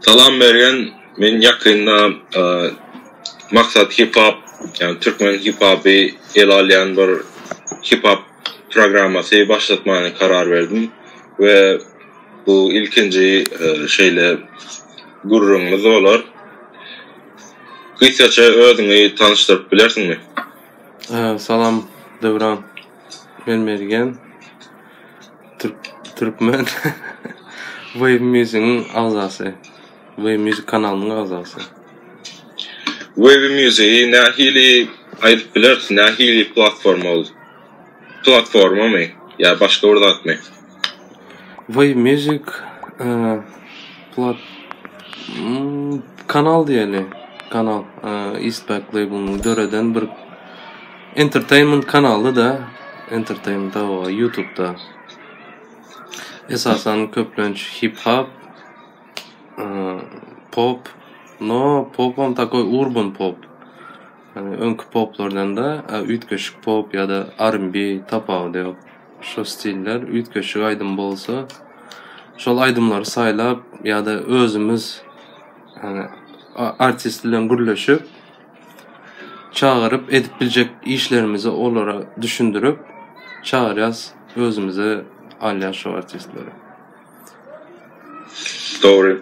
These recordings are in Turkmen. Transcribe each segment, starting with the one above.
Salam bergen, men yakında maksat hip hop, yani Türkmen hip hop'ı ele alayan bir hip hop programması başlatmaya karar verdim ve bu ilkinci şeyle gururumuz olur. Kısaca özünü tanıştırıp bilersin mi? Salam Devran, ben Mergen, Türkmen, Wave Music'in azası, Wave Music kanalının azası. Wave Music'i nahili ayıp bilersin, nahili platforma mı? Ya başka orada atmayı. Wave Music kanal diyeli, kanal Eastpak label'ının döreden bir entertainment kanalı da entertainment'da o YouTube'da esasen köplönç hip hop pop pop'um takoy urban pop yani önkü poplardan da ütköşük pop ya da R&B tapağı diyor şu stiller ütköşük aydım bolsa şol aydımları saylap ya da özümüz yani artistlerle gürleşip çağırıp edip bilecek işlerimizi onlara düşündürüp çağıracağız özümüze alya şu artistleri. Doğru.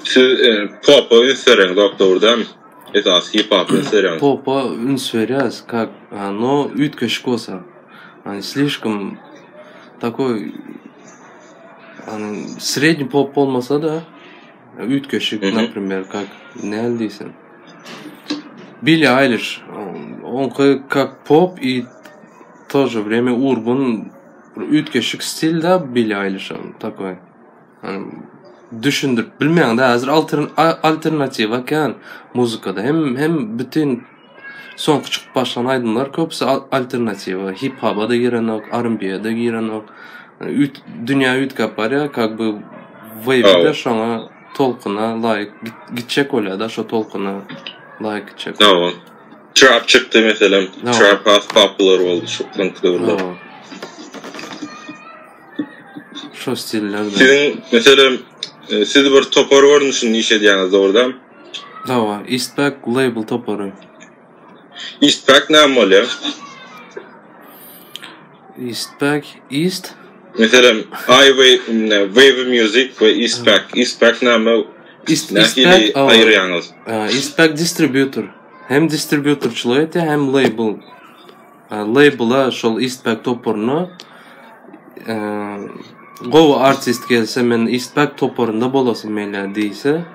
Siz pop'a ünsveren doktor değil mi? Esas hip hop ünsveren. Pop'a ünsverяз, как оно ütköşük olsa. Hani слишком такой средний pop olmasa da ütköşük, например, как ne diysen. Billie Eilish, он как поп и в то же время урбан, ütköşük stil de Billie Eilish такой. Düşündür. Bilmeyen de hazır alternatif vakan muzikada hem bütün son küçük başlayan aydınlar köpüsü alternatif. Hip hop'a da giren ok, R&B'ye da giren ok. Dünya ütkapar ya, как бы wave'de şuna tolkuna layık gidecek oluyor da şu tolkuna layık gidecek. Tamam. Trap çıktı mesela. Trap az popular oldu. Çok lankıda. Şu stillerde. Sizin mesela siz bir topar varmışsın iş ediyorsunuz orada. Tamam. Eastpak label toparı. Eastpak ne oluyor? Eastpak, East? Mesela Wave Music ve Eastpak. Eastpak ne oluyor? Eastpak ayırıyorsunuz. Eastpak distribütör. Hem distribütörçülüğü eti hem label. Label'a şol Eastpak toparını Gova artist gelse men Eastpak toparında bolasın meyle deyse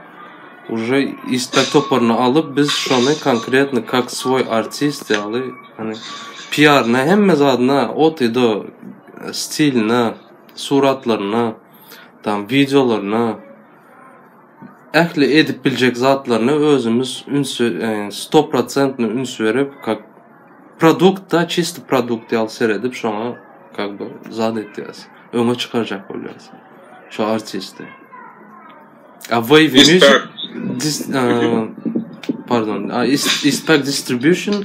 уже Eastpak toparını alıp biz şunu konkretno как свой артист yani hani PR'na hem adına otido stiline suratlarına tam videolarına ehli edip bilecek zatlarını özümüz 100% üns verip как produkt da чисто produkt yal seredip şuna как бы zat ettiyiz. Öne çıkaracak oluyoruz. Şu artisti. Wave Music Eastpak Distribution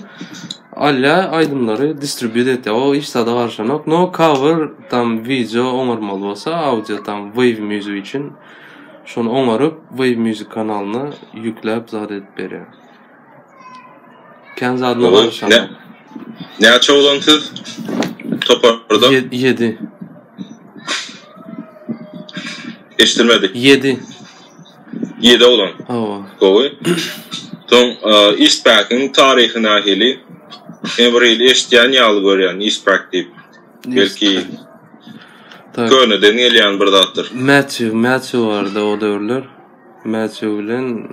alla aydımları distribüt etti. O işte da varşanak. No cover tam video onarmalı olsa audio tam Wave Music için şunu onarıp Wave Music kanalına yükleyip zat edip veriyor. Kendi adına varşanak. Ne açı olan siz? Toparda? 7. Eştirmedik. 7 olan. Doğru. Son Eastpak'ın tarihi nahili Emre'yle eşitleyen yağlı görüyen Eastpak deyip belki köyüneden gelen bir dattır. Matthew vardı o dövrler. Matthew bilen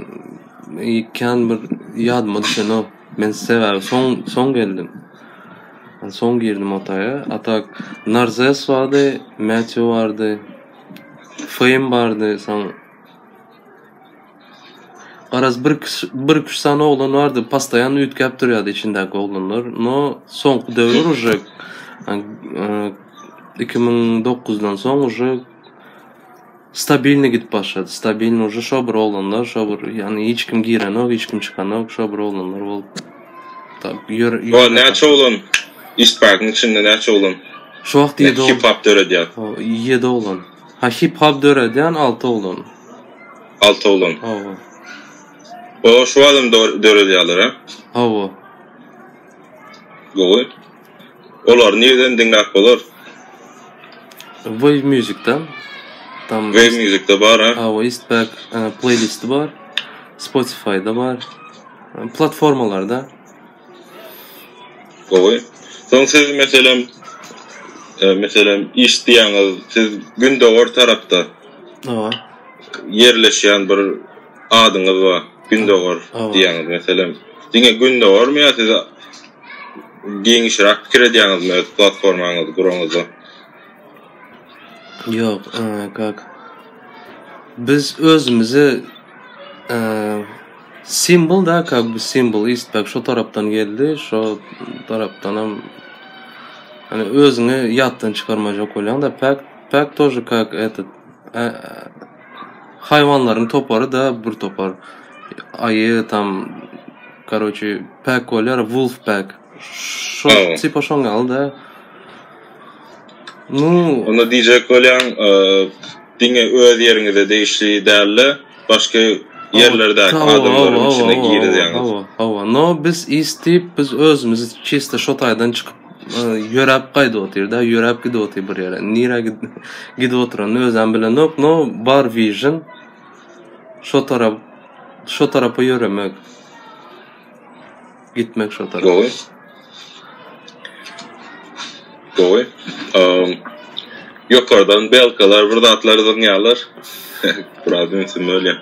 iken bir yadıma düşen o. Ben sever. Son geldim. Son girdim otaya. Atak Narzes vardı, Matthew vardı. Fame vardı. Araz bir kuş sana olan vardı. Pastayan ütkap duruyordu içindeki olanlar. No son devir уже 2009'dan sonra уже stabilne git başladı. Stabilne уже şobur olanlar, şobur yani hiç kim giren yok, hiç kim çıkan yok, şobur olanlar oldu. O ne olan? Eastpak'ın içinde ne olan? Şu vaxt 7 olan. Hip hop dörediyen. 7 olan. Ha hip hop dörediyen 6 olan. 6 olan. Hawa. O şu adam dörediyorlar ha. Hawa. Goy. Olar nereden dinlep bolar? Wave Music'ten. Tam Wave Music'te var ha. Hawa Eastpak playlisti var. Spotify'da var. Platformalarda. Goy. Son siz mesela iş diýäňiz, siz gündöwür tarapda yerleşýän bir adyňyz bar. Gündöwür diýäňiz mesela. Diňe gündöwür mi ýa siz giňişrak pikir edýäňizmi platformaňyzy guraňyzda? Yok, kak. Biz özümüzü simbol da kak bu simbol Eastpak şu tarapdan geldi, şu tarapdan hem hani özünü yattan çıkarmacak olan da pek тоже как этот hayvanların toparı da bir topar. Ayı tam короче pack olar wolf pack. Şu tipa şoň aldı. Nu onu diyecek olan diňe öz ýeriňizde değişli därli başka yerlerdäki adamların içine girdi ýa-ni. Hawa. No biz istip biz özümüz çista şo taýdan çykyp ýörep gaýdy oturda, ýörep gidi otur bir ýere. Nira gidi oturan özüm bilen no bar vision. Şo tarapa ýöremek. Gitmek şo tarapa. Goy. Yokardan belkalar, burdatlardan ýalar. Problem öyle.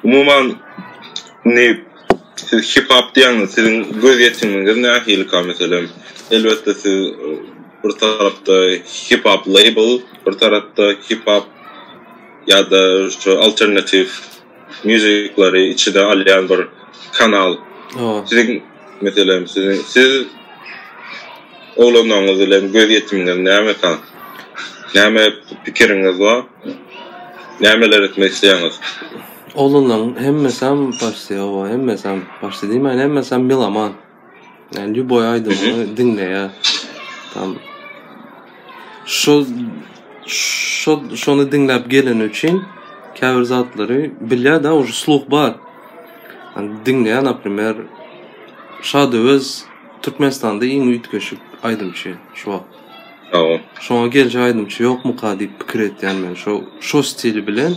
Umuman ne siz hip hop diýäňiz, sizin göz ýetimiňiz nähili ka meselem. Elbette siz bir tarapda hip hop label, bir tarapda hip hop ýa-da şu alternative müziklary içinde alýan bir kanal. Sizin meselem siz oğlanlarınız ile göz yetimiňiz näme kan? Näme pikiriňiz bar? Nämeler etmek isteýäňiz? Oğlanlarım hemmesem başlaýar, hemmesem başlaýar, hemmesem milaman. Yani любой aýdymy dinleýär. Tam şonu dinlep gelen üçin käbir zatlary bilýär da uje sluh bar. Yani dinleýär, napример, şada öz Türkmenistanda iň üýtgeşik aýdymçy şu wagt. Şoňa gelje aýdymçy ýokmu ka diýip pikir etýän men şo stili bilen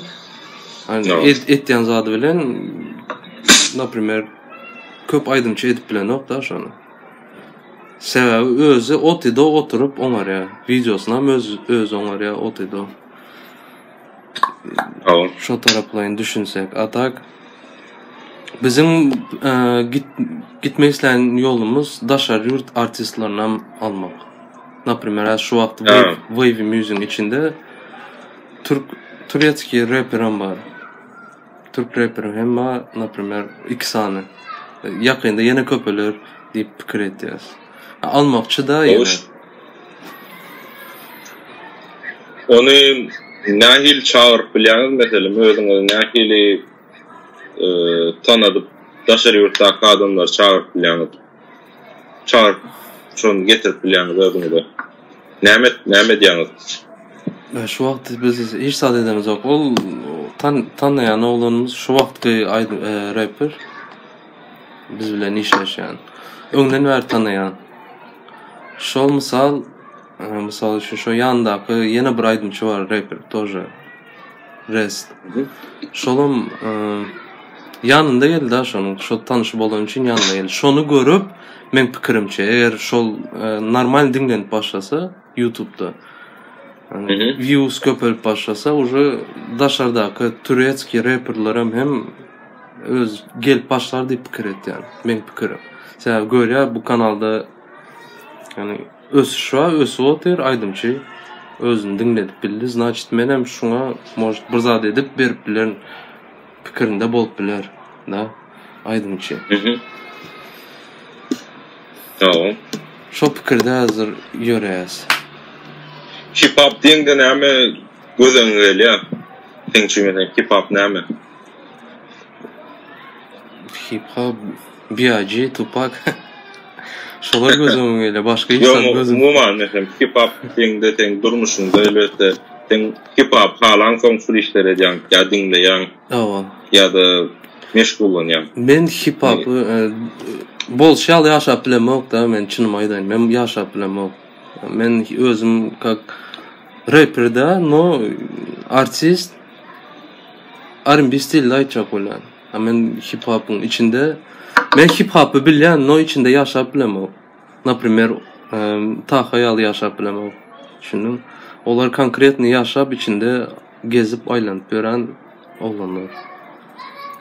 hani etýän zady bilen napример köp aýdymçy edip bilen ok da şonu. Sebebi özü otyda oturup oňarýar. Videosuna öz oňarýar otyda. Şo taraplaryny düşünsek, atak bizim gitmek isteyen yolumuz daşar yurt artistlerini almak. Например, şu wagt Wave Music'in içinde Türkiye rapperim var. Türk rapperim hem var, например, ikisany. Yakında yine köpülür deyip pikir etýäs. Almakçı da yine. Onu nähil çağırıp bilýäňiz meselem özüňiz nähili tanadyp daşar ýurtdaky adamlar çağırıp bilýäňiz. Çağırıp şonu getirip bilýäňiz özüňizde. Näme diýäňiz? Şu wagt biz hiç sad edemiz ok. Ol tanıyan oğlanımız şu wagtky rapper biz bilen işleşýän. Öňden bäri tanıyan. Şol misal şu ýandaky ýene bir aýdymçy bar rapper тоже Rest. Şolum yanında geldi da şonu şu tanışıp bolan üçin yanında geldi. Şonu görüp men pikirimçe eğer şol normal dinlenip başlasa YouTube'da views köpelip başlasa uje daşardaky türetski rapperlerim hem öz gelip başlar diýip pikir etýär. Men pikirim. Sebäbi görýär bu kanalda yani ösüp otur aýdymçy özüni dinledip bildi. Значит men hem şuna может bir zat edip berip bilen pikirinde bolup biler da aýdymçy. Tamam. Şo pikirde hazır ýöreýäs. Hip hop diýende näme gözüňe gelýär? Teňçi hip hop näme? Hip hop B.I.G. Tupac. Şolar gözüme gelýär. Başga hiç zat gözüm. Umuman hip hop diýende teň durmuşunda elbetde Sen hip hop halan soňsuz işler edýän, ya dinleýän, ya da meşgullanýan. Men hip hop bol şal ýaşap bilemok da, men çynymy aýdaýyn, men ýaşap bilemok. Men özüm kak rapper da, no artist R&B stilde aýtjak bolan. Men hip hop'un içinde, men hip hop'u bilýän, no içinde ýaşap bilemok. Например, ta hayalı ýaşap bilemok. Düşündüm. Olar konkretni ýaşap içinde gezip aýlanyp gören oglanlar.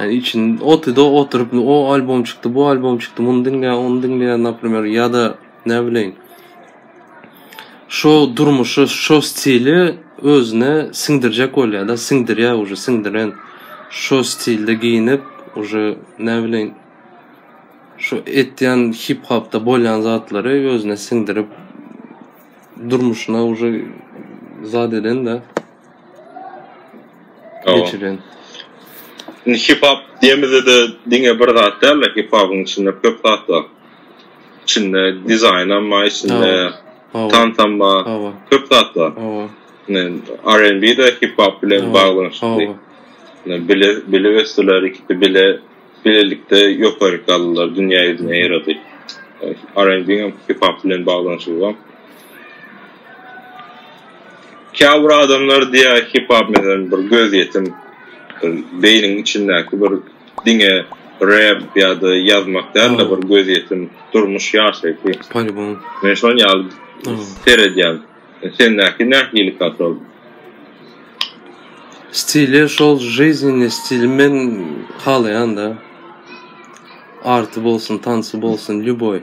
Yani için oturup o albüm çıktı, bu albüm çıktı, bunu dinle, например, ya da ne bileyim. Şu durmuşu, şu stili özüne singdirjek bolýar da, singdiren. Şu stilde giyinip, uje ne bileyim, şu etdiýän hip hopda bolýan zatlary özüne singdirip durmuşuna uje zat eden de geçiren. Hip hop diýmezde de diňe bir zat däl, hip hop'un içinde köp zat bar. İçinde dizayn ama içinde tantama köp zat bar. R&B'de hip hop bilen baglanşdy. Bile westler ikisi bilelikde ýokary kaldylar, dünýä ýüzüne ýarady. R&B'nin hip hop bilen baglanşdy. Käwra adamlar diýär hip hop menen bir göz ýetim, beynin içindäki bir diňe rap ýa-da ýazmak däl bir göz ýetim durmuş ýaşaýdy. Palibon. Men şonu ýaly seredýän. Sendäki nähili katol. Stili şol жизненный stilmen halayan da. Artı bolsun, tansy bolsun, ljuboy.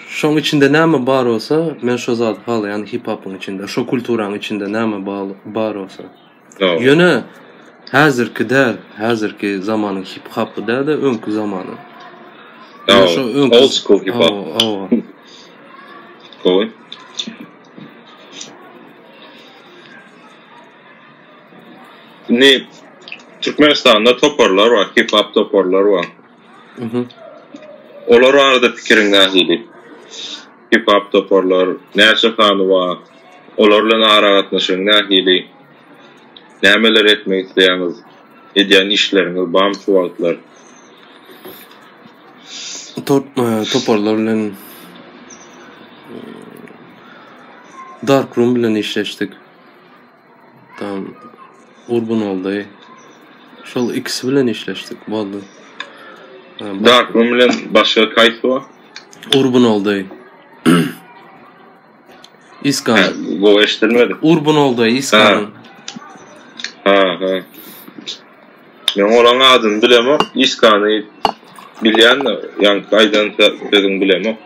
Şoň içinde näme bar olsa, men şo zat halayan hip hop'un içinde, şo kulturaň içinde näme bar olsa. Ýöne häzirki zamanyň hip hop'u da öňkü zamanyň. Old school hip hop. Cool. Ne Türkmenistan'da toparlar var, hip hop toparlar var. Olar arada fikiriň nähili? Hip hop toparlar, näçe kany var? Olarla narahatlaşyň nähili? Nämeler etmek isleýäňiz? Edýän işleriňiz barmy suwallar? Toparlar bilen Darkroom bilen işleşdik. Tam Urban oldy. Şol ikisi bilen işleşdik boldy. Darkroom bilen başga kaýsy bar? Urban oldy. Iskan. Bu eşitilmedi. Urban oldy, Iskan. Men olan adyny bilemok. Iskany bilýän, ýani gaýdan dedim bilemok.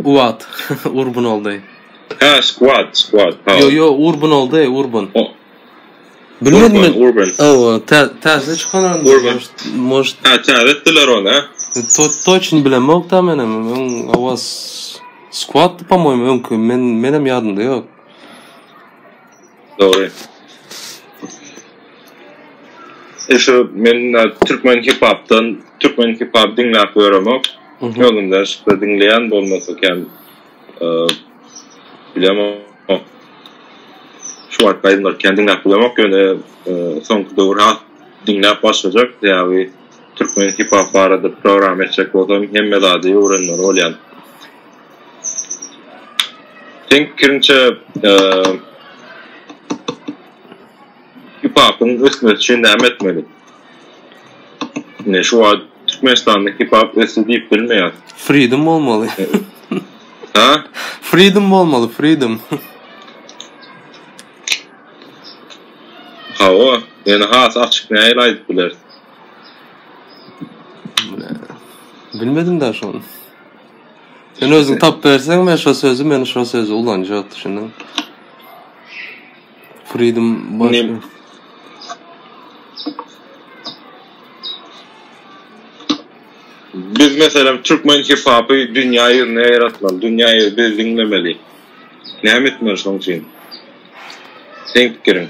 Uat. Urban oldy. Squad. Yo, Urban oldy, Urban. Bilmedim men. Urban. Täze çykan. Urban. Может, täze etdiler onu. Точно bilemok da menem. Awas Squad, по-моему, öňkü menem ýadymda ýok. Doğru. Şu men Türkmen hip hop'tan Türkmen hip hop dinläp ýöremek. Ýolunda şu dinleýän bolmasa ken bilemok. Şu wagtlar kendine dinlemek ýöne soňky döwür dinläp başlajak. Ýa-ni Türkmen hip hop barada program etjek bolsam hemme zady öwrenler bolýan. Kirinçe hip hop'un ösmesi için näme etmeli? Ne şu an Türkmenistan'da hip hop ösü deyip bilmeýär. Freedom olmaly. Ha? Freedom olmaly, freedom. O, yani has açık näme aýdyp biler. Bilmedim da şonu. Sen özüň tap berseň, men şo sözü ulanjak düşündüm. Freedom başka. Biz mesela Türkmen hip hop'u dünýä ýüzüne ýaratmaly, dünýäyi biz dinlemeli. Näme etmeli şoň üçin? Sen pikiriň.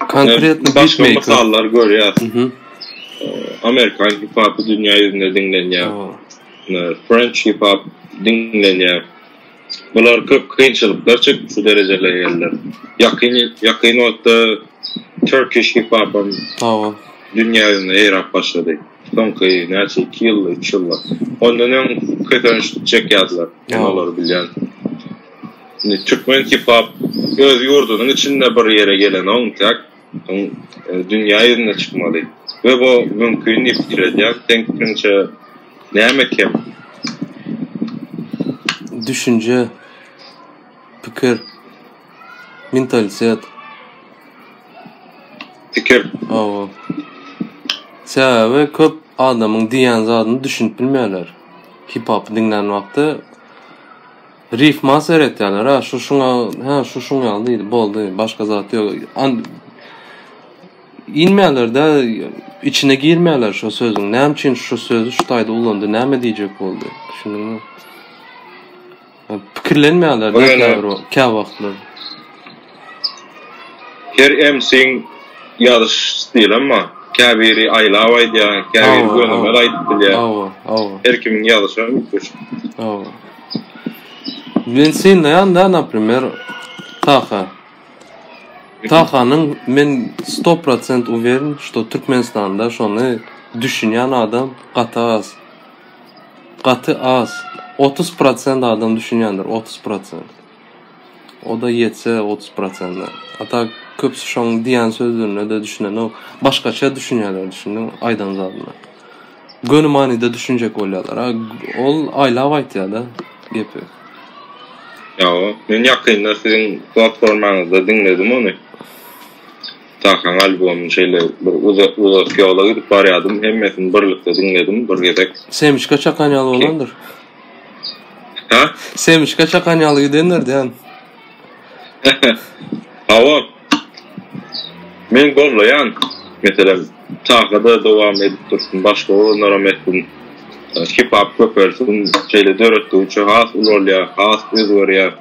Konkretni başga misallar görýär. Amerikan hip hop'u dünýä ýüzünde dinlenýär. French hip hop dinlenýär. Bular köp kynçylyklar çekip şu derejelere geldiler. Yakyn wagtda Turkish hip hop'un Tawa. dünýäne ýerap başlady. Soňky näçe 2 ýyl, 3 ýyl. Ondan kötünçlik çekýärler. Olar bilýän. Türkmen hip hop öz ýurdunyň içinde bir ýere gelen oňtak dünýä ýüzüne çykmady. Ve bu mümkün fikir edýär. Teňkinçe näme kem? Düşünce, pikir, mentalitet. Fikir. Awa. Sebäbi köp adamyň diýen zadyny düşünip bilmeýärler. Hip hop dinlen wagtda ritma seretýärler. Şu şuňa diýdi, boldy, başga zat ýok. İnmeýärler de içine girmeýärler şu sözüň. Näme üçin şu sözü şu taýda ulandy, näme diýjek boldy. Düşündiňmi? Pikirlenmeýärler de kä wagtlar. Her emsiň ýazyş stili ama käbiri aýlap aýdýar, käbiri gönüme aýdyp Awa. her kimiň ýazyşy mümkin. Awa. Men sen näme napример Taha'nın men 100% uверен, что Türkmenistanda şonu düşünýän adam gaty az. 30% adam düşünýändir, 30%. O da yetse 30%. Hatta köpsi şoň diýen sözlerine de düşünen o başgaça düşünýärler, düşündüm aýdan zadyna. Gönüm anyda düşünjek bolýarlar. Ol aýlap aýtýar da gepi. Ýa, men ýakynda siziň platformaňyzda dinledim onu. Tahan albümüň şeýle bir uzak ýola gidip barýardym, hemmesini birlikde dinledim, bir gezek. Semişka çakanyalı olandır. Ha? Semişka çakanyalı gidenler diýen. Hawa. Men gollayan, mesela Tahada dowam edip dursun, başga olanlara metdim. Hip hop köpelsin, şeýle döretdiňçe has ulolýar, has özgörýär.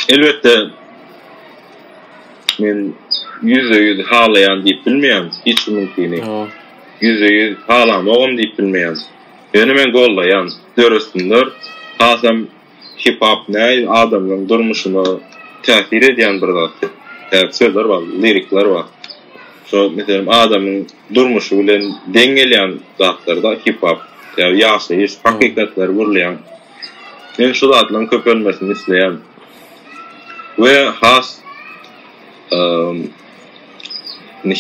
Elbette men %100 halayan diýip bilmeýän, hiç mümkin. %100 halamagam diýip bilmeýän. Ýöne men gollayan, döretsinler, hasam hip hop näme adamyň durmuşyna täsir edýän bir zat. Sözler var, lirikler var. So, mesela adamın durmuşu bilen dengelýän zatlarda hip hop, ýaşaýyş, hakykatlar gurlayan. Men şu zatlaryň köpelmesini isleýän. Ve has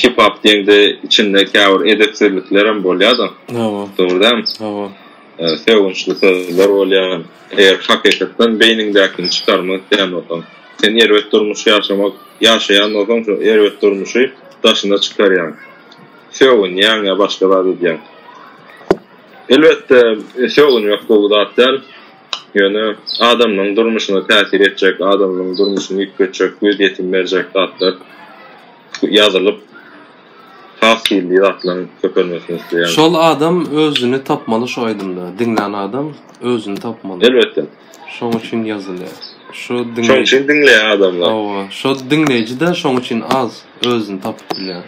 hip hop diýende içinde käwir edepsizliklerim bolýar da. Dogrudan. Sevginçli sözler bolýar. Eger hakykatdan beýningdäkini çykarmak diýen bolsam, sen erwet durmuş ýaşaýan bolsaň, şu erwet durmuşy daşyna çykarýan. Sevgin ýa başga zat edýän. Elbette sevgin ýok bolýar. Ýöne adamyň durmuşyna täsir etjek, adamyň durmuşyny ýitgetjek, göz ýetim berjek zatlar ýazylyp tahsilli zatlaryň köpelmesini isleýän. Şol adam özüni tapmaly şu aýdymda. Dinlen adam özüni tapmaly. Elbette. Şoň üçin ýazylýar. Şoň üçin dinleýän adamlar. Awa, şo dinleýiji de şoň üçin az özüni tapyp bilýär.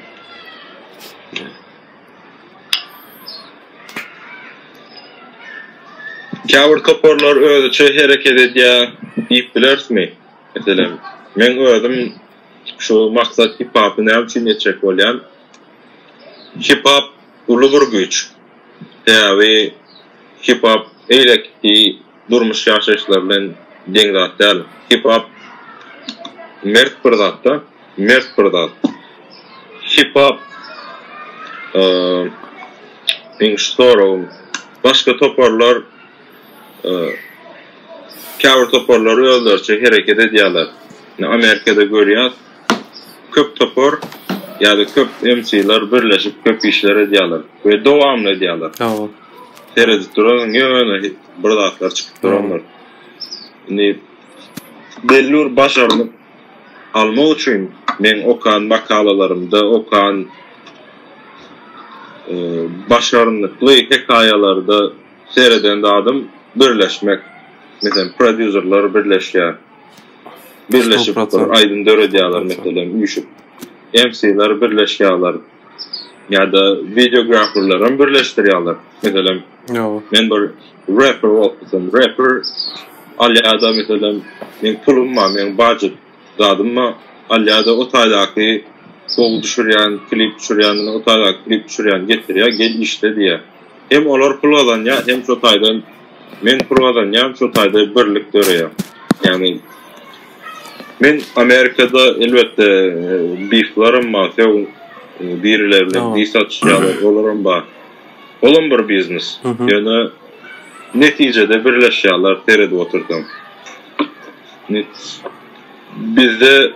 Käwir toporlar özüçe hereket edýär diýip bilersmi? Meselem, men özüm şu maksat hip hopy näme üçin etjek bolýan? Hip hop ulugur güç. Ýa-ni hip hop eýlekdi durmuş ýaşaýyşlar bilen deň zat däl. Hip hop mert bir zatda, mert bir zat. Hip hop başga toporlar käwir toporlar özlerçe hereket edýärler. Amerikada görýär, köp topor ýa-da köp MC'ler birleşip köp işler edýärler we dowamly edýärler. Terezi duran ýöne bir zatlar çykyp duranlar. Belli bir başarlyk almak üçin men okan makalalarymda, okan başarylykly hekaýalarda sereden adam birleşmek. Mesela prodüserler birleşýär. Birleşip aydın döredýärler mesela üýüşüp. MC'ler birleşýärler. Ýa-da videograflarlar birleşdirýärler. Mesela men bir rapper bolsam, rapper Alyada mesela men pulum var, men budget zadım mı? Alyada o taydaki soğuk düşürüyen, klip düşürüyen, o taydaki klip düşürüyen getiriyor, gel işte diye. Hem olar pul alan ya, hem şu taydan men pul alan ya, şu tayda birlik görüyor. Yani men Amerika'da elbette beeflerim var, birilerle bir satışçılar olurum var. Olum bir biznes. Yani neticede birleşiyorlar, terede oturdum. Bizde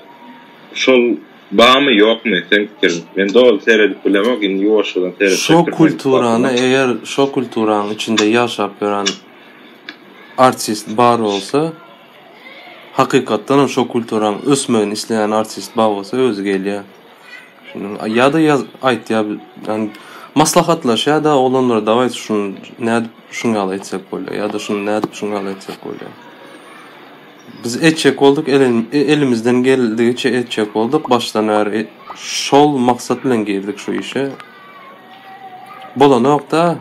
şol bağ mı yok mu? Sen fikrin. Ben doğal terede bilemek in yoğuşadan terede. Şo kulturanı eğer şo kulturanın içinde yaşap gören artist bar olsa hakikaten şo kulturanın ösmeğin isteyen artist bar olsa öz geliyor. Ya da yaz ayt ya yani maslahatlaş ya da olanlar davay şunu ne şunu alaytsak böyle ya da şunu ne şunu alaytsak böyle. Biz etçek olduk, elimizden geldiğince etçek olduk. Baştan eğer şol maksat bilen girdik şu işe. Bolanok da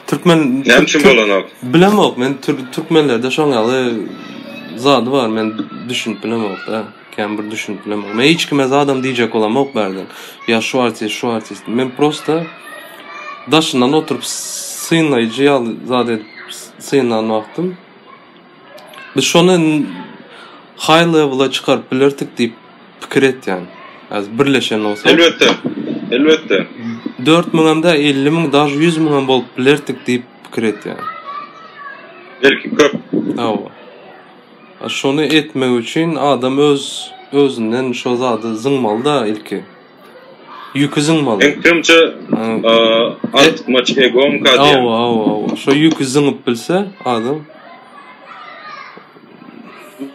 Türkmen... Ne için bolanok? Bilemok, men Türkmenlerde şoňaly zady var, men düşünüp bilemok da. Bir düşünüp bilemok. Men hiç kime adam diyecek olamok berden. Ya şu artist. Men prosta daşından oturup sıyınlayıcı ya zade sıyınlanmaktım. Biz şonu high level'a çıkarıp bilirtik deyip fikir et yani. Az birleşen olsa. Elbette. 4 milyonda 50 min, daha 100 milyon bolup bilirtik deyip fikir et yani. Belki köp. Awa. Şonu etmek için adam özünden şo zady zıngmaly da ilki. Yükü zıngmaly. Enkimçe maç egom kadiyan. Awa. Şo yükü zıngıp bilse adam.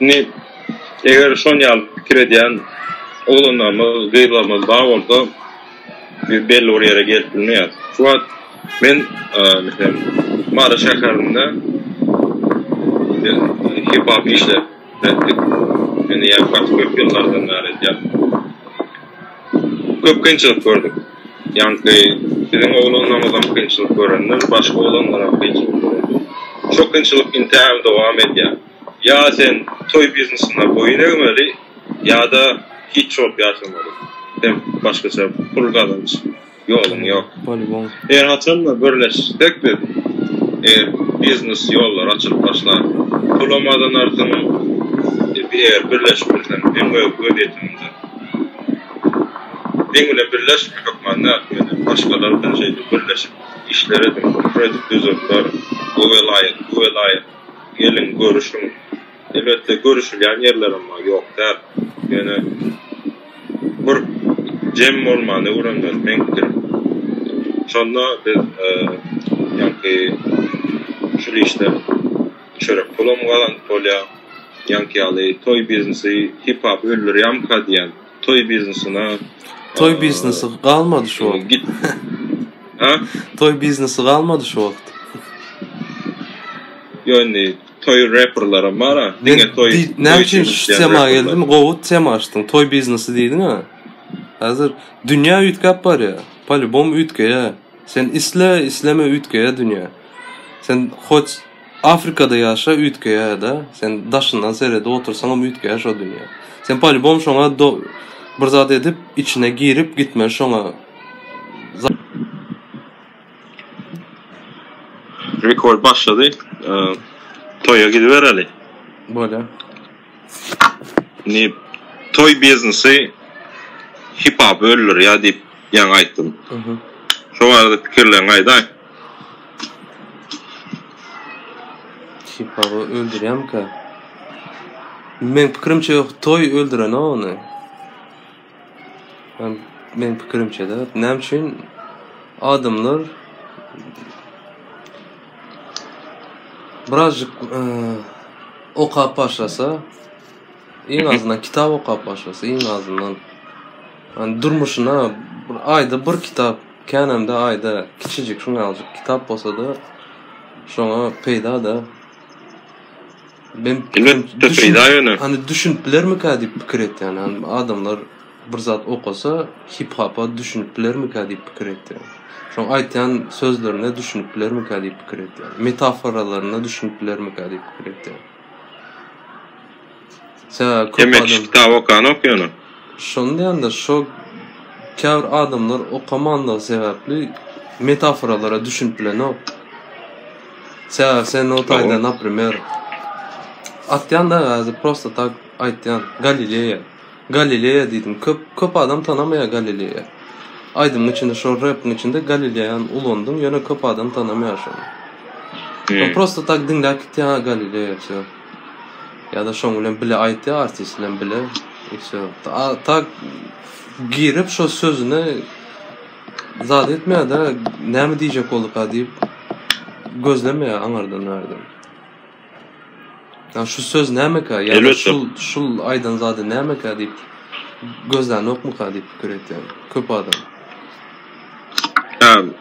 Ne eğer şon yal fikir ediyen oğlanlarımız, gıylarımız bağ olsa bir belli oraya gelip bilmeyen. Şu an ben mesela Mara şakarında hip hop işler ettik. Yani yaklaşık köp yıllardan beri köp kıyınçılık gördük. Yani bizim oğlanlarımızdan kıyınçılık görenler başka oğlanlara kıyınçılık gördük. Çok kıyınçılık intihar devam ediyor. Ya sen toy biznesine boyun eğmeli ya da hiç çok yaşamalı. Sen başkaça pul kazanç yolun yok. Eğer hatırlamda birleştik de eğer biznes yollar açılıp başlar bulamadan artımın eğer birleşmekten en büyük ödeyetiminde benimle birleşmek yok ne yapmayalım başkalarından şeyde birleşip işler edin kredi düzükler bu velayet gelin görüşün elbette görüşülen yerlerim var yok der yani bir cem olmanı uğranlar ben giderim sonra biz yani şu işte şöyle kulum kalan polya yani toy biznesi hip hop öldürüyem kadiyen toy biznesine toy biznesi kalmadı şu vakt. Git. Ha? Toy biznesi kalmadı şu vakt. Yani toy rapperlara var ha. Ne için tema geldim? Kovut tema açtın. Toy biznesi değildin ha. Hazır dünya ütkap var ya. Palibom ütke ya. Sen isleme ütke ya dünya. Sen hoç Afrika'da yaşa ütke ya da. Sen daşından serede otursan ama ütke ya şu dünya. Sen palibom şona bir zat edip içine girip gitme şona. Record başladı. Toy'a gidivereli. Böyle. Ne toy biznesi hip hop ölür ya deyip yan ayttım. Şu arada fikirlerin ayday. Hip hop'u öldüreyim ka. Men fikrimçe yok toy öldüren onu. Men fikrimçe de nem için adamlar birazcık okap başlasa en azından kitap okap başlasa en azından yani durmuşuna ayda bir kitap kenemde ayda küçücük şunu alacak kitap olsa da şuna peyda da ben peyda yönü hani düşünüpler mi kadip fikir et yani hani adamlar bir zat okusa hip hop'a düşünüp bilermika diýip pikir etdi. Şoň aýtýan sözlerine düşünüp bilermika diýip pikir etdi. Metaforalaryna düşünüp bilermika diýip pikir etdi. Demek kitap okuyan. Şonda şo käwr adamlar okamanda sebäpli metaforalara düşünüp bilenok. Sen o taýda, например, atýan da prosta tak aýtýan Galileya diýdim. Köp adam tanamaýar Galileya. Aýdymyň içinde, şo rapyň içinde Galileýany ulandyň, ýöne köp adam tanamaýar şonu. Prosta tak diňläp gitýär Galileya şo. Ya da şoň bilen bile aýtdy artist bilen bile. Tak girip şo sözüne zat etmeýär da näme diýjek bolup diýip gözlemeýär aňardan nerden. Ya şu söz näme ya da şul aýdan zady näme diýip gözden okmuka diýip pikir etdi. Köp adam.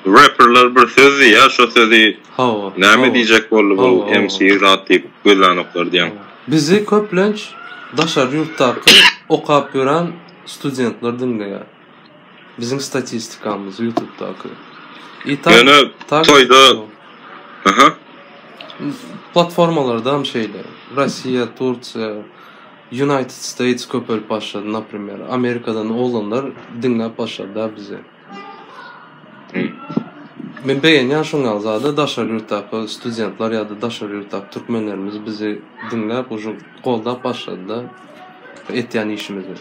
Rapperlar bir sözü ya, şu sözü näme diýjek bolup bu MC zat diýip gözden oklar diýen. Bizi köplenç daşar ýurtdaky okap ýören studentler dinleýär. Bizim statistikamız YouTube'daky. Yani toyda platformalarda hem şeyler. Rusya, Turkiya, United States köpel başladı, например. Amerika'dan olanlar dinlep başladı bize. Men beýenýän şoňa zada daşar ýurtdaky studentler ýa-da daşar ýurtdaky türkmenlerimiz bizi dinlep uşu goldap başlady da etýän işimizi.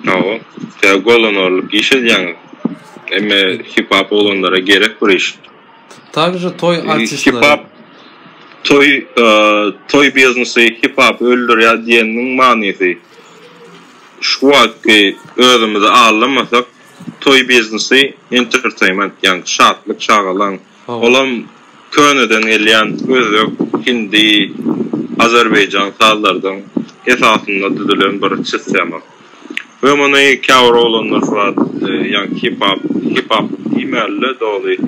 No, gollanarlyk iş edýän. Emme hip hop olanlara gerek bir iş. Также toy artistleri. Hip hop toy biznesi hip hop öldürýär diýeniň manysy. Şu wagtky özümizi alamasak toy biznesi entertainment ýa-ni şatlyk çagalan olam köneden gelýän özök hindi Azerbaycan sallardan esasında düzülen bir sistema. Ve many käwr olanlar var ýa-ni hip hop imerle doly.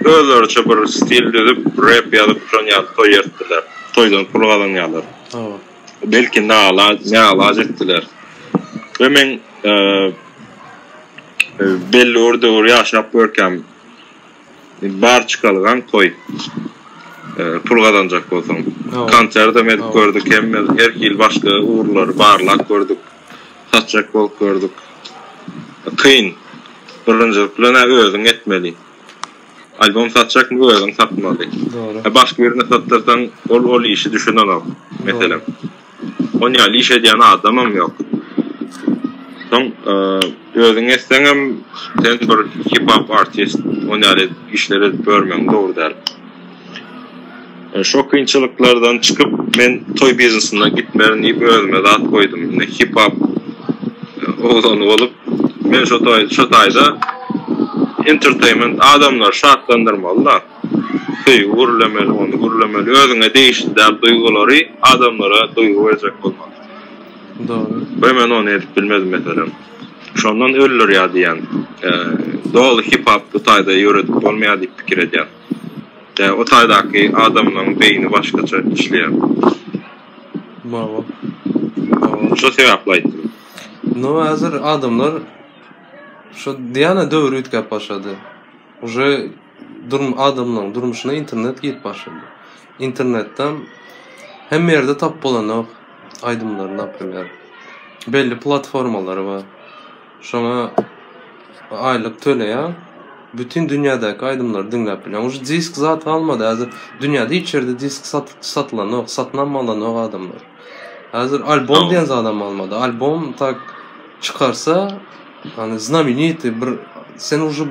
Özlerçe bir stil düzüp rap ýazyp şoňa toy etdiler. Toydan pul galanýarlar. Belki ne ala etdiler. Ve men belli orada ýaşap görkem bar çıkalgan toy. Pul galanjak bolsaň. Konterde medip gördük, her ýyl başga uğurlar, barlak gördük. Satjak bolup gördük. Kıyın. Birinjilik bilen özüň etmeli. Album satjak mı özüň satmaly. Başga birine satdyrsaň ol işi düşünen ol. Meselem. Onu ýaly iş edýän adamam ýok. Soň özüň etseňem sen bir hip hop artist, onu ýaly işleri görmeň dogry däl. Şo kynçylyklardan çykyp men toy biznesine gitmärin diýip özüme zat goýdum. Hip hop oğlan olup men şo taýda entertainment adamlar şartlandyrmalylar. Gurlemeli, onu gurlemeli. Özüňe değişdirýän duýgulary adamlara duýgu berjek bolmaly. Doğru. Men onu edip bilmezdim meselem. Şondan ölür ýa diýen. Dol hip hop bu taýda ýöredip bolmaýar diýip pikir edýän. O taýdaky adamlaryň beýni başgaça işleýär. Bravo. Şo sebäpli aýtdym. No, hazır adamlar şu diýana döwür ütkep başlady. Uje adamlaryň durmuşyna internet git başlady. İnternetden hem ýerde tap bolanok aýdymlar, например. Belli platformalary bar. Şoňa aýlyk töleýär. Bütün dünýädäki aýdymlar dinläp bilen. Uje disk zat almady. Hazır dünýäde içeride disk satylanok, satlanmalanok adamlar. Hazır album diýen adam almady. Album tak çıkarsa hani знаменитый bir sen uje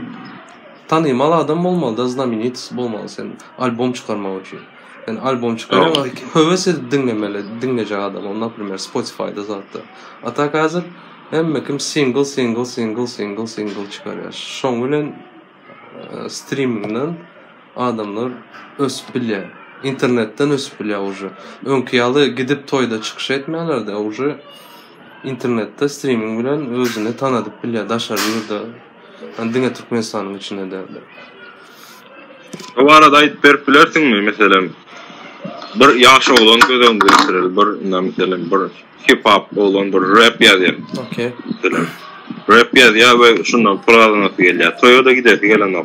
tanıymalı adam bolmaly da знаменитый bolmaly sen album çıkarmak üçin. Yani album çıkarmak höwes edip dinleýär adam. O например Spotify'da zatda. Atak hazır hemme kim single çıkarýar. Şoň bilen streamingden adamlar ösüp bilýär. İnternetten ösüp bilýär uje. Öňki ýaly gidip toyda çykyş etmeýärler de uje internette streaming bilen özüni tanadyp bilýär, daşar ýurda. Diňe Türkmenistanyň içinde derler. O arada aýdyp berip bilersiňmi meselem? bir yaş olan gözüm gösterir. Bir namitelem bir hip hop olan bir rap yazıyor. Okey. Rap yazıyor ve şundan puladan geliyor. Toyota gider gelen o.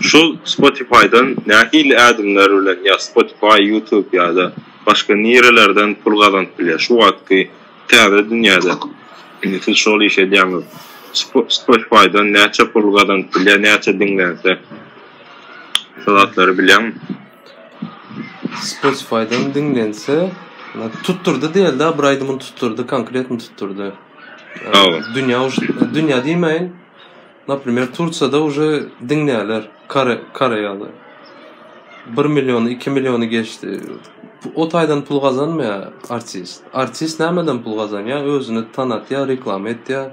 Şu Spotify'dan nahil adımlar ulan ya Spotify, YouTube ya da başka nerelerden pul kazanıp şu vakti tääbe dünyada. Nefis şol işe diyemem. Spotify'dan neçe pul kazanıp neçe dinlense. Şolatları bilem. Spotify'dan dinlense tutturdu değil de Braid'ımın tutturdu, konkret mi tutturdu? Dünya demeyin. Например, Turciyada уже dinleyenler karayalı. 1 milyonu, 2 milyonu geçti. O taydan pul kazanmıyor artist. Artist nämeden pul kazanıyor? Özünü tanıt ya, reklam et ya.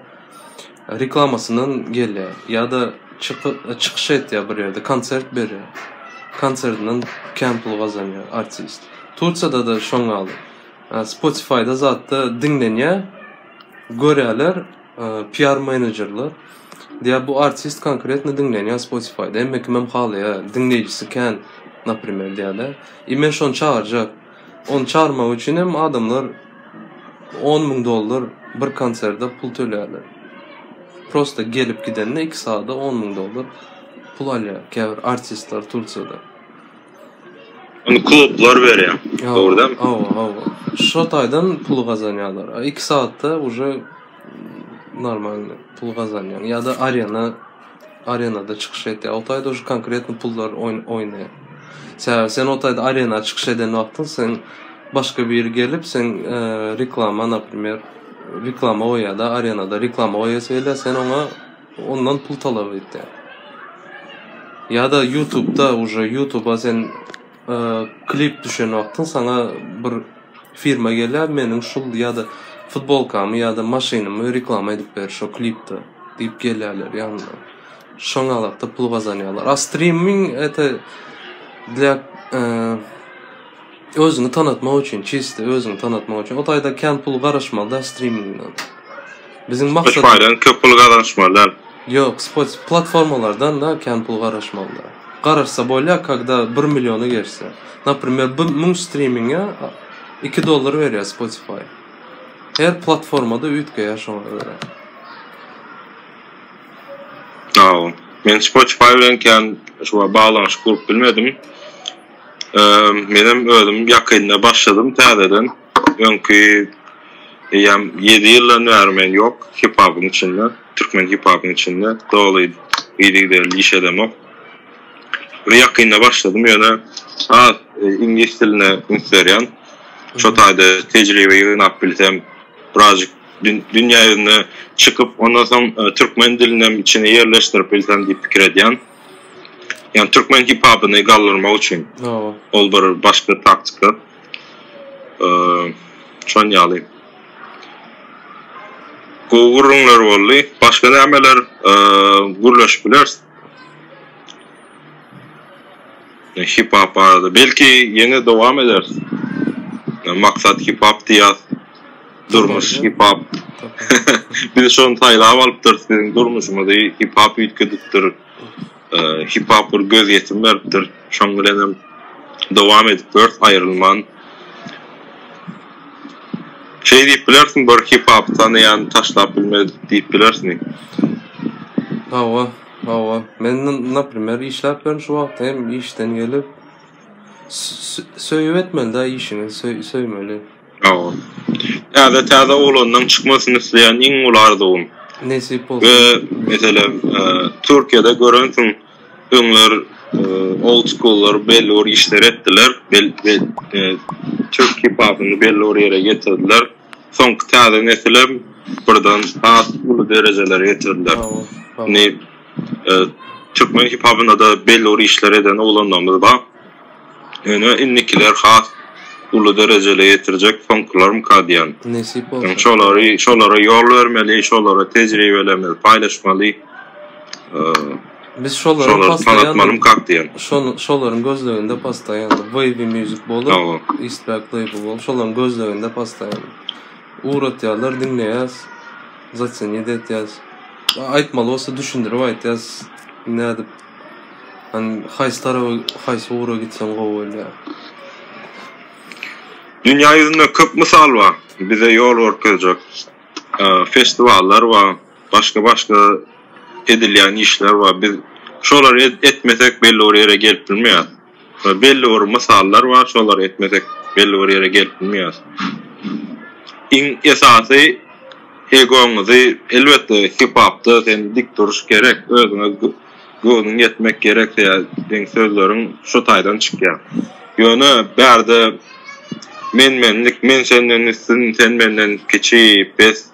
Reklamasından geliyor. Ya da çıkış et ya bir yerde. Konsert veriyor. Konsertinden kem pul kazanıyor artist. Turciyada da şoň aldı. Spotify'da zaten dinleniyor. Görüyorlar. PR managerlar. Diye bu artist konkretni dinleniyor Spotify'da. Hem kimem halaya dinleyicisi kan, например, diyorlar. Men şonu çağıracak. Onu çağırmak için hem adamlar $10,000 bir konserde pul tölerler. Prosta gelip gidenine 2 saate $10,000 pul alıyor. Käbir artistler Turciyada. Onu klublar veriyor. Doğru değil mi? Şu taydan pul kazanıyorlar. 2 saatte уже normal pul kazanıyor. Ya da arenada çıkış et. O tayda уже konkretni pullar oynuyor. Sen o tayda arena çıkış eden vaxtın sen başka bir yer gelip sen reklama, например, reklama o ya da arenada reklama o söyle sen ondan pul talep et. Ya da YouTube'a sen klip düşen vaxtın sana bir firma gelir menin şul ya da futbolkamı ya da maşinimi reklama edip ver şu klipte deyip gelirler yanına. Şoň alapda pul kazanıyorlar. A streaming ete для özünü tanıtmak için, çiste özünü tanıtmak için. O tayda kan pul garaşmalı da streamingden. Bizim maksat Spotify'dan köp pul garaşmalılar. Yok, Spotify platformalardan da kan pul garaşmalı. Qararsa bolya, когда 1 milyonu geçse. Например, 1000 streaming'e $2 veriyor Spotify. Her platformada ütgeye şoňa göre. Men Spotify bilen kan şu bağlanış kurup bilmedim. Menem özüm yakynda başladım täzeden. Öňkü 7 ýyldan bäri men yok hip hop'un içinde, Türkmen hip hop'un içinde. Dolayı ýerli iş edemok. Yakynda başladım ýöne İngiliz diline ünsverýän. Şu taýda tejribe ýygnap bilsem birazcık dünya ýüzüne çıkıp ondan soň Türkmen dilini içine yerleştirip bilsem diýip pikir edýän. Yani Türkmen hip hop'unu gallyrmak üçin. Ol bir başka taktika. Şoň ýaly. Gurullar boldy. Başka nämeler gurulaş bilersiz? Hip hop arada. Belki yeni devam edersin. Maksat hip hop diýär. Durmuş hip hop. Biz şonu taýlap alypdyr. Sizin durmuşyňyzda hip hop ýetgidipdir. Hip hop bir göz yetim beripdir. Şoň bilen dowam edip aýrylman. Diýip bilersiň, bir hip hop tanıyan taşlap bilmedi diýip bilersiň. Men например işläp ben şu wagt hem işden gelip söýüp da işini söýmeli. Ya da olandan çıkmasını isteyen in ulardığım. Nesip olsun. Mesela Türkiye'de görüntün ünler old school'lar belli or işler ettiler. Türk hip hop'unu belli or yere getirdiler. Son kıtada mesela buradan bu derecelere getirdiler. Ne Türkmen hip hop'una da belli or işler eden olanlarımız var. Yani innikiler has ulu derecele yetirecek funklarım kadiyan. Nesip olsun. Şolara yol vermeli, şolara tecrübelemeli, paylaşmalı. Biz şoların tanıtmalım kakdiyan. Şoların gözlerinde pastayan. Wavy müzik bolu, Eastback label bolu. Şoların gözlerinde pastayan. Uğratyarlar dinleyəz. Zaten yedetyəz. Aytmalı olsa düşündürüp aytyəz. Ne edip? Hani hays tarafı, hays uğra gitsem qoğuyla. Dünya yüzünde köp misal var. Bize yol orkacak festivaller var. Başka edilýän işler var. Biz şolar etmesek belli oraya gelip bilmeýär. Belli or misallar var. Şolar etmesek belli oraya gelip bilmeýär. İň esasy egoňyzy elbetde hip-hopda sen dik duruş gerek. Özüňe göwüň yetmek gerek diýär. Deň sözleriň şu taýdan çykýar. Ýöne bärde menlik, men senden üstün, sen menden keçi, pes,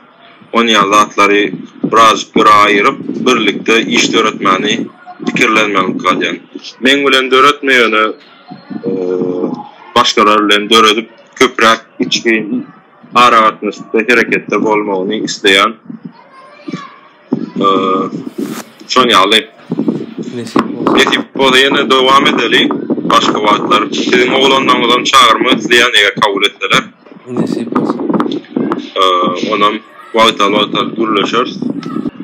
on ýazatlary biraz bir aýryp, birlikde iş öğretmeni pikirlenmeli kalýan. Men bilen öğretmeyene başkaları bilen öğretip köprak içki aragatnysda hereketde bolmagyny isleýän şoň ýaly nesip bolýany dowam edeli. Başka wagtlar sizin oğlandan çağırma izleyen eğer kabul etseler. Nesip olsun. Onam wagtlar gürleşeriz.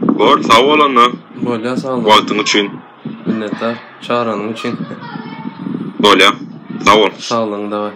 Bor sağ olana. Bolya sağ olun. Wagtyň üçin. Minnettar çağıranın için. Bolya. Sağ ol. Sağ olun da var.